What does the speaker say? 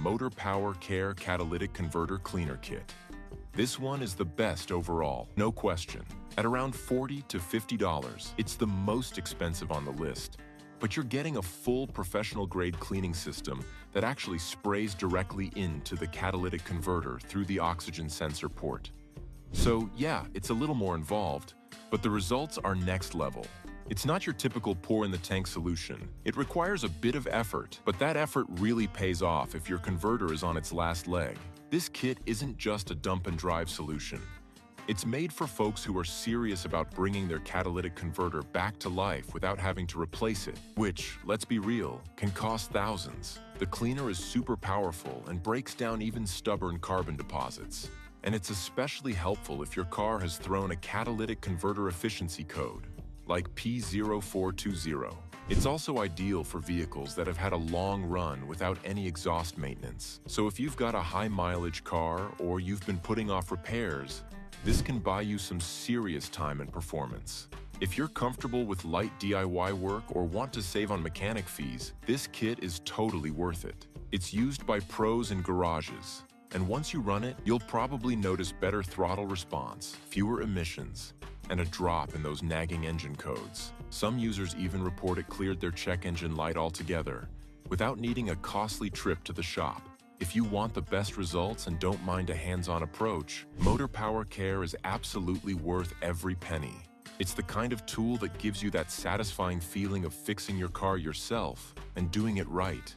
MotorPower Care Catalytic Converter Cleaner Kit. This one is the best overall, no question. At around $40 to $50, it's the most expensive on the list. But you're getting a full professional-grade cleaning system that actually sprays directly into the catalytic converter through the oxygen sensor port. So yeah, it's a little more involved, but the results are next level. It's not your typical pour-in-the-tank solution. It requires a bit of effort, but that effort really pays off if your converter is on its last leg. This kit isn't just a dump-and-drive solution. It's made for folks who are serious about bringing their catalytic converter back to life without having to replace it, which, let's be real, can cost thousands. The cleaner is super powerful and breaks down even stubborn carbon deposits. And it's especially helpful if your car has thrown a catalytic converter efficiency code, like P0420. It's also ideal for vehicles that have had a long run without any exhaust maintenance. So if you've got a high-mileage car or you've been putting off repairs, this can buy you some serious time and performance. If you're comfortable with light DIY work or want to save on mechanic fees, this kit is totally worth it. It's used by pros in garages, and once you run it, you'll probably notice better throttle response, fewer emissions, and a drop in those nagging engine codes. Some users even report it cleared their check engine light altogether, without needing a costly trip to the shop. If you want the best results and don't mind a hands-on approach, MotorPower Care is absolutely worth every penny. It's the kind of tool that gives you that satisfying feeling of fixing your car yourself and doing it right.